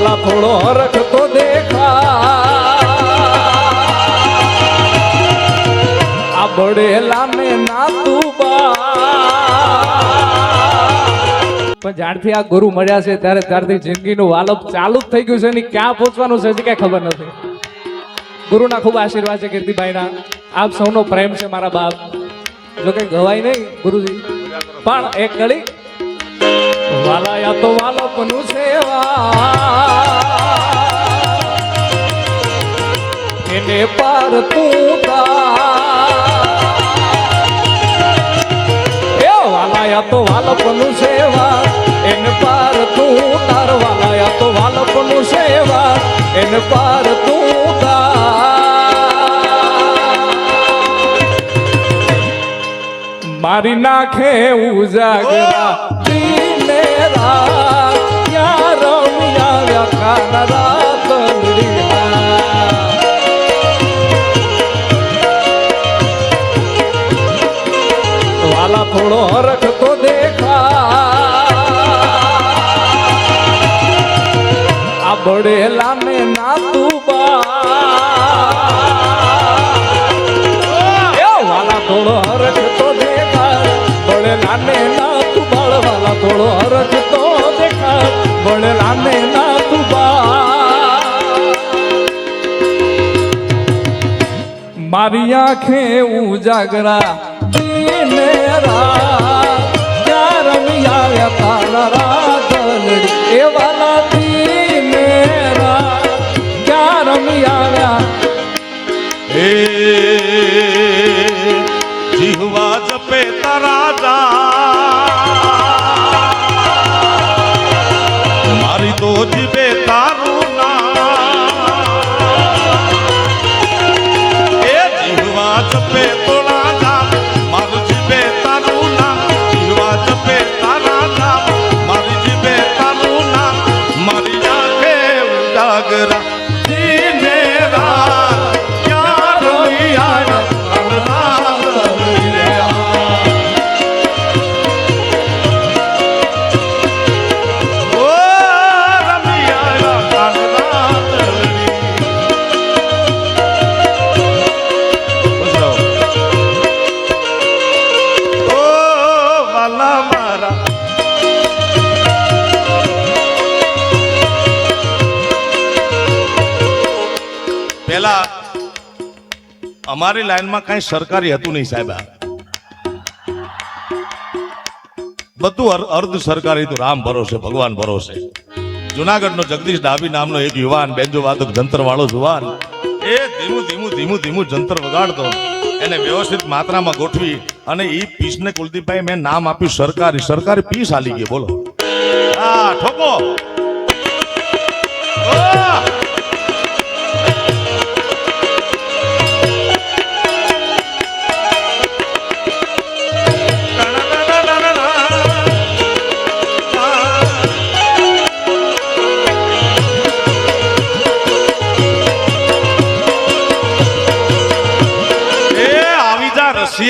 વાલા થોડો હરખ તો દેખા આ બળેલા ને ના તું બા પણ જ્યારથી આ ગુરુ મળ્યા છે ત્યારથી જિંદગીનું વાલપ ચાલુ જ થઈ ગયું છે ને ક્યાં પહોંચવાનું છે હજી કઈ ખબર નથી. ગુરુના ખૂબ આશીર્વાદ છે કીર્તિભાઈના. આપ સૌનો પ્રેમ છે મારા બાપ. જો કઈ ગવાય નહીં ગુરુજી પણ એક ઘડી વાલાયા તો વાલપનું સેવા એને પાર તું વાલાયા તો વાલપનું સેવા એને પાર તું તાર વાલાયા તો વાલપનું સેવા એને પાર તું મારી નાખે ઉજાગરા દિને રાત યાર રમ્યા કાનરા તલડીના વાલા થોડો હરખ તો દેખા આ બળેલા ને ના તું બા વાલા થોડો હરખ તો બળેલા ને ના તું બાળ વાલા થોડો હરખ તો દેખા બળેલા ને ના તું બા મારી આંખે ઉજાગરા દિને રાત ક્યાં રમ્યા તારા રાતલડી એ વાલા દિને રાત ક્યાં રમ્યા એ જીહવા જપે તારા મારી તો જીવે તારું નામ એ જીહવા જપે તોળા નામ મારું જીવે તારું નામ જીહવા જપે તારા નામ મારી જીવે તારું નામ મારી આંખે ઉજાગરા દિને રાત ક્યાં રમ્યા પેલા અમારી લાઈનમાં કઈ સરકારી હતું નહીં સાહેબ. બધું અર્ધ સરકારી હતું. રામ ભરોસે ભગવાન ભરોસે. જુનાગઢનો જગદીશ ડાભી નામનો એક યુવાન બેન્જો વાદક જંતર વાળો જુવાન એ ધીમું જંતર વગાડતો એને વ્યવસ્થિત માત્રામાં ગોઠવી અને એ પીસને કુલદીપભાઈ મેં નામ આપ્યું સરકારી પીસ આલી ગઈ. બોલો હા ઠોકો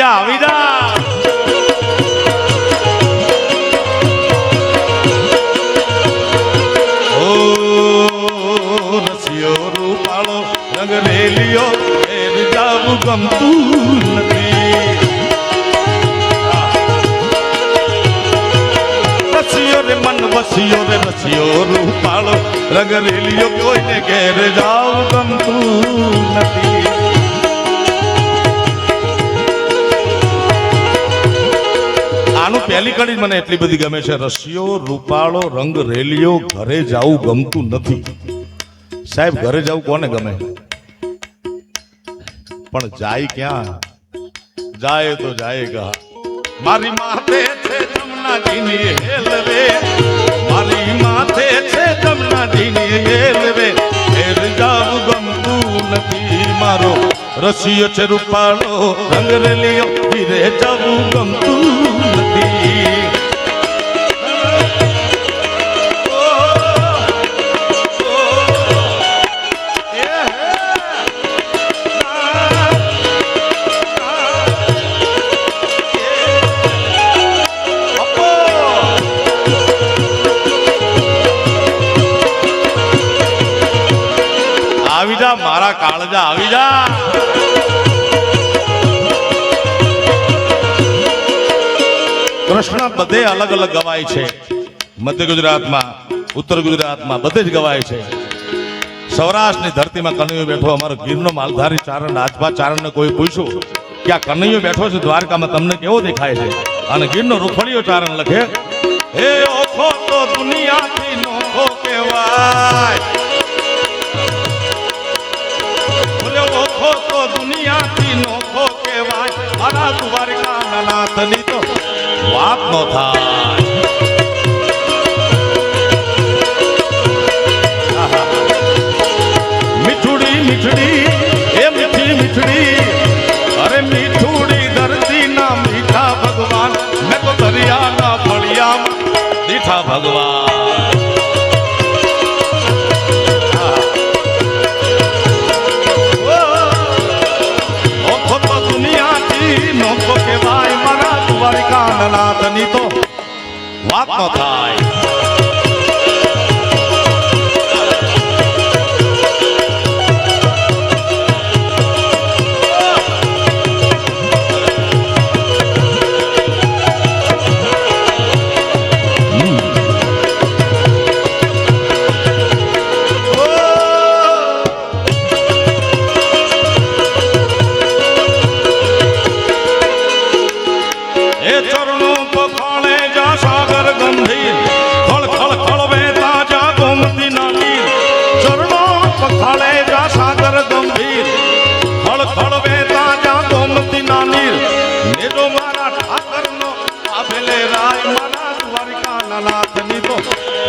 આવી જા ઓ રસિયો રૂપાળો રંગ રેલિયો એર જાવું ગમતું નથી રસિયો રે મન વસિયો રે રસિયો રૂપાળો રંગ રેલિયો કોઈને ઘેર જાવું ગમતું નથી આનું પહેલી કડી મને એટલી બધી ગમે છે રસિયો રૂપાળો રંગ રેલિયો ઘરે જાવું ગમતું નથી સાહેબ ઘરે જાવું કોને ગમે પણ જાય ક્યાં જાય તો જાયગા મારી માથે છે જમનાજીની હેલ રે મારી માથે છે જમનાજીની હેલ રે ઘેર જાવું ગમતું નથી મારો રસિયો છે રૂપાળો રંગ રેલિયો ઘરે જાવું ગમતું નથી જા મારા કાળજા આવી જા. કૃષ્ણ બધે અલગ અલગ ગવાય છે. મધ્ય ગુજરાતમાં, ઉત્તર ગુજરાતમાં બધે જ ગવાય છે. સૌરાષ્ટ્રની ધરતીમાં કનૈયો બેઠો. અમારો ગીરનો માલધારી ચારણ રાજભા ચારણને કોઈ પૂછ્યું કે આ કનૈયો બેઠો છે દ્વારકામાં તમને કેવો દેખાય છે? અને ગીરનો રૂખડીયો ચારણ લખે, હે ઓખો તો દુનિયાથી નોખો કહેવાય, બોલે ઓખો તો દુનિયાથી નોખો કહેવાય, મારા દ્વારકા નાથની તો વાત નો થાય. મીઠુડી મીઠડી એ મીઠી મીઠડી, અરે મીઠુડી ધરતી ના મીઠા ભગવાન, મેં તો દરિયાના ફળિયામાં દીઠા ભગવાન. ઓખો તો દુનિયાથી નોખો કહેવાય, મારા દ્વારકા નાથની તો વાત નો થાય.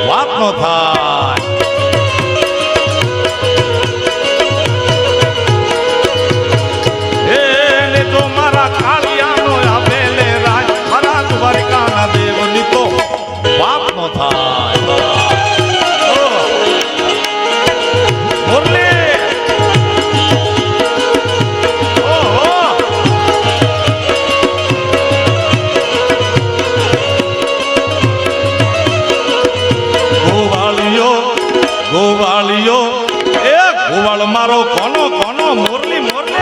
વાત નો થાય. એને તો મારા કાળિયાનો આપેલે રાજ, મારા દ્વારકાના દેવની તો વાત નો થાય. મુરલી ગોવાળિયો એ ગોવાળ મારો કોનો કોનો, મોરલી મોરલી.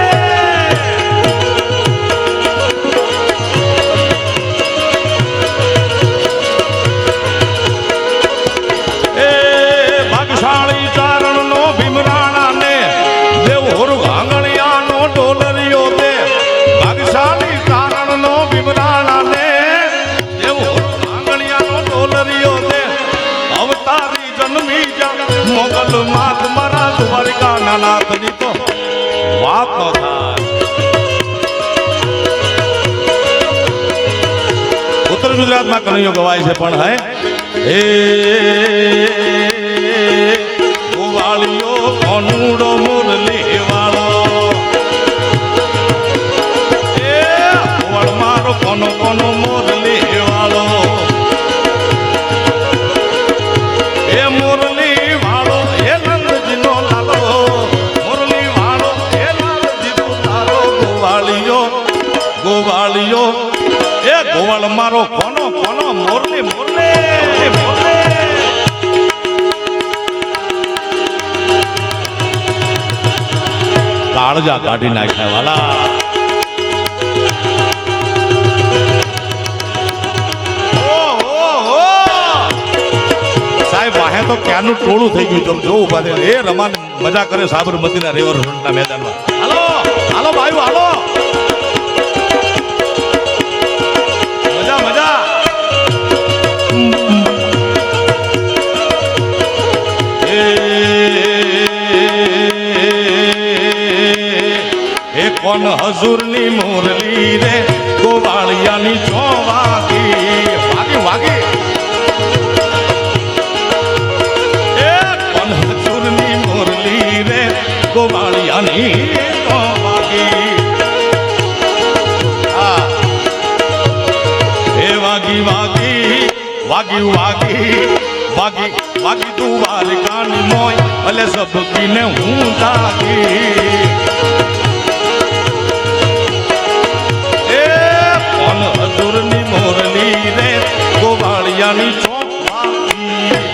એ ભાગશાળી ચારણ નો ભીમરાણા ને દેવ હોર આંગણિયાનો ડોલરિયો દે. ભાગશાળી ચારણ નો ભીમરાણા ને દેવ હોર આંગણિયાનો ડોલરિયો દે. અવતારી જન્મી જા મોગલ માત, મારા દ્વારકા નાથની તો વાત નો થાય. ઉત્તર ગુજરાતમાં કનૈયો ગવાય છે પણ હે ગોવાળિયો કોનુડો મુરલી વાળો, એ ગોવાળ મારો કોનો કોનો મુરલી વાળો, એ મુરલી વાળો એ નંદજીનો લાલો, મુરલી વાળો એ નંદજીનો તારો. ગોવાળિયો ગોવાળિયો એ ગોવાળ મારો કોનો કોનો, મોરલી મોરલી મોરલી. કાળજા કાઢી નાખ્યા વાલા. વાહે તો ક્યાંનું ટોળું થઈ ગયું. તમે જોવું પાછે એ રમાન મજા કરે સાબરમતીના રિવરફ્રન્ટના મેદાનમાં. હાલો હાલો ભાઈઓ હાલો, મજા મજા. એ કોણ હજુરની મોરલી રે, ગોવાળિયાની છો વાગી વાગી વાગી. ગોવાળિયાની તો વાગી. એ વાગી વાગી વાગી વાગી વાગી વાગી તું દ્વારકાની મોય, ભલે સબકીને હું જાગી. એ કોણ હજુરની મોરલી રે, ગોવાળિયાની ચોક વાગી.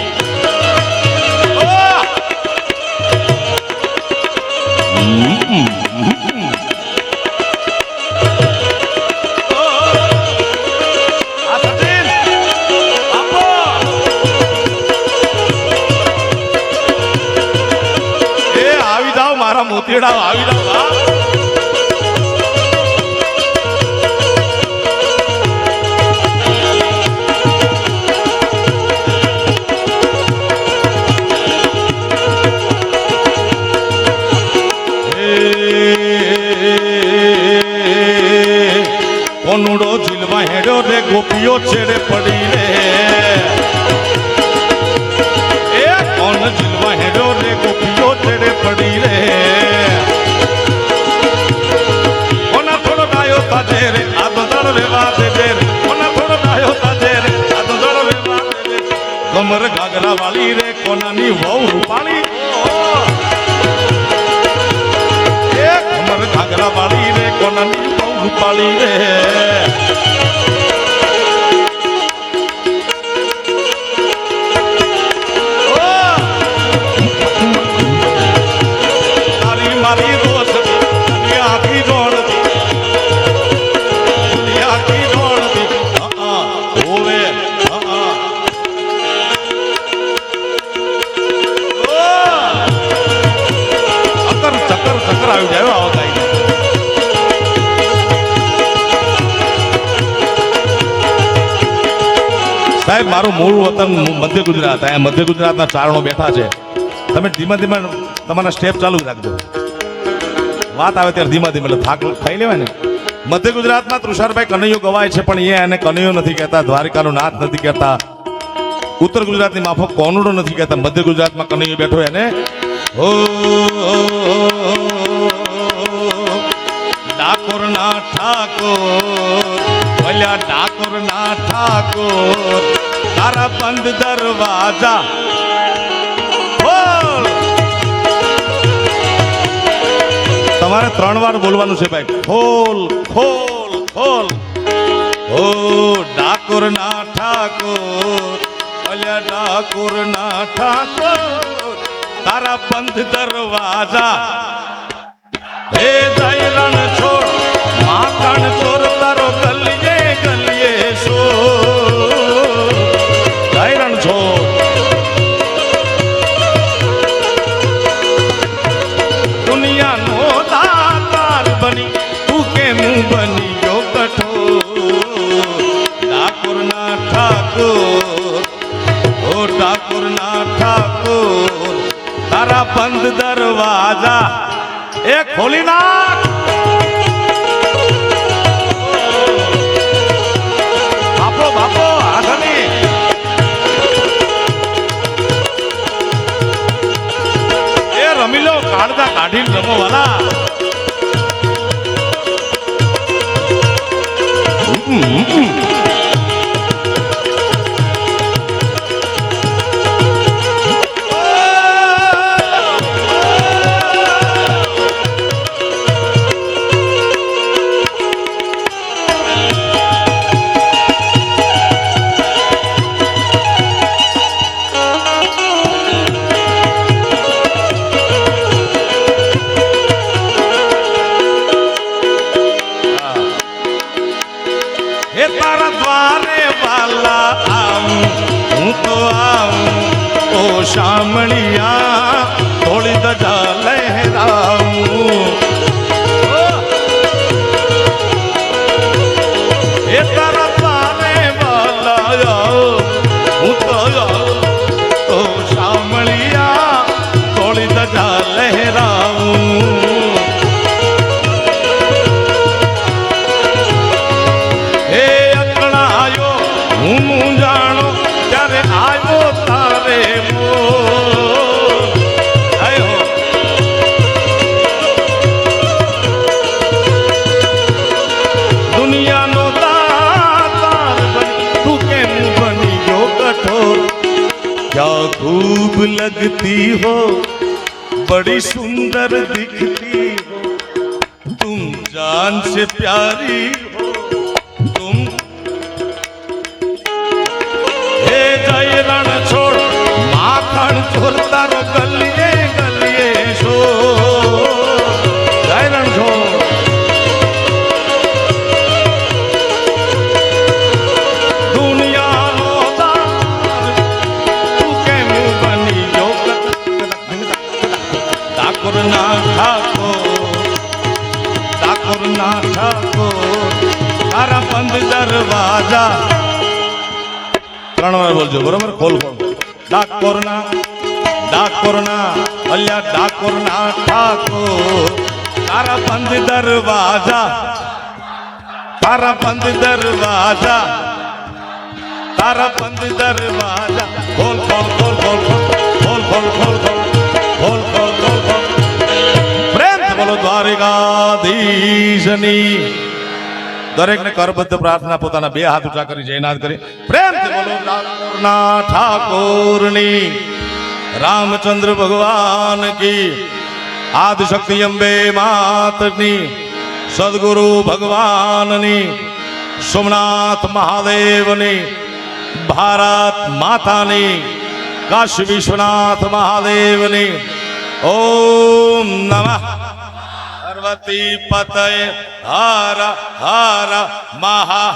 મારા મોતીડા આવી જાવ બા. કોનુડો ઝીલમાં હેડ્યો રે ગોપીઓ છેડે પડી રે એ કોન ઝીલમાં હેડ્યો રે ગોપીઓ છેડે પડી રે કોના થોડો ડાયો તાજે રે આ દોદળ વેવા દે રે કોના થોડો ડાયો તાજે રે આ દોદળ વેવા દે કમર ઘાઘરા વાળી રે કોનાની વહુ રૂપાળી એ કમર ઘાઘરા વાળી રે કોનાની વહુ રૂપાળી રે મારી દોસ્ત દુનિયા કી દોડતી દુનિયા કી દોડતી હોવે ચક્કર ચક્કર ચક્કર આવી જાય આવો થાય સાહેબ મારું મૂળ વતન મધ્ય ગુજરાત અહીંયા મધ્ય ગુજરાતના ચારણો બેઠા છે તમે ધીમે ધીમે તમારા સ્ટેપ ચાલુ રાખજો વાત આવે ત્યારે ધીમા ધીમે થાક ખાઈ લેવાય ને મધ્ય ગુજરાતમાં તુષારભાઈ કનૈયો ગવાય છે પણ એ એને કનૈયો નથી કહેતા દ્વારિકાનો નાથ નથી કહેતા ઉત્તર ગુજરાતની માફક કોનુડો નથી કહેતા મધ્ય ગુજરાતમાં કનૈયો બેઠો એને ઓ ડાકોરના ઠાકોર ભલ્યા ડાકોરના ઠાકોર તારા બંધ દરવાજા બોલ તમારે 3 વાર બોલવાનું છે ભાઈ ખોલ ખોલ ખોલ ઓ ડાકોર ના ઠાકોર અલ્યા ડાકોર ના ઠાકોર તારા બંધ દરવાજા હે જય રણ છોડ માખણ ચોર તારો ગલીએ ગલીએ સો જય રણ છોડ દુનિયાનો બની તું કેમ બની ગયો કઠોર ડાકોરના ઠાકોર ઓ ડાકોરના ઠાકોર તારા બંધ દરવાજા એ ખોલી નાખ બાપો બાપો આગળની એ રમી લો કાઢતા કાઢીને રમો વાલા શામળિયા થોડી ધજા લહેરાવું એ તારા પારે વાલા હું તો શામળિયા થોડી ધજા લહેરાવું હે અકળાયો હું જાણો ત્યારે આવ્યો તારે દુનિયાનો તાર બની તું કેમ બની ગયો કઠોર ક્યા खूब लगती हो बड़ी सुंदर दिखती हो तुम जान से प्यारी हो तुम हे जय रण छोड़ माखण छोड़ तारो गलिए गलिए सो जय रण छोड़ दुनिया नो दार तू केम बनी जो ठाकुर ना ઠાકોર તારા બંધ દરવાજા. 3 વાર બોલજો બરોબર. ખોલ ખોલ. ડાકોરના અલ્યા ડાકોરના ઠાકોર તારા બંધ દરવાજા, તારા બંધ દરવાજા, તારા બંધ દરવાજા. ખોલ ખોલ ખોલ ખોલ ખોલ ખોલ ખોલ ખોલ ખોલ ખોલ ખોલ ખોલ. પ્રેમથી બોલો દ્વારિકાધીશની. દરેકને કરબદ્ધ પ્રાર્થના પોતાના 2 હાથ ઊંચા કરી જયનાથ કરી પ્રેમથી બોલો ડાકોરના ઠાકોરની. રામચંદ્ર ભગવાન કી, આદિશક્તિ અંબે માતની, સદગુરુ ભગવાનની, સોમનાથ મહાદેવની, ભારત માતાની, કાશી વિશ્વનાથ મહાદેવની. ઓમ નમઃ પાર્વતી પતય હર હર મહા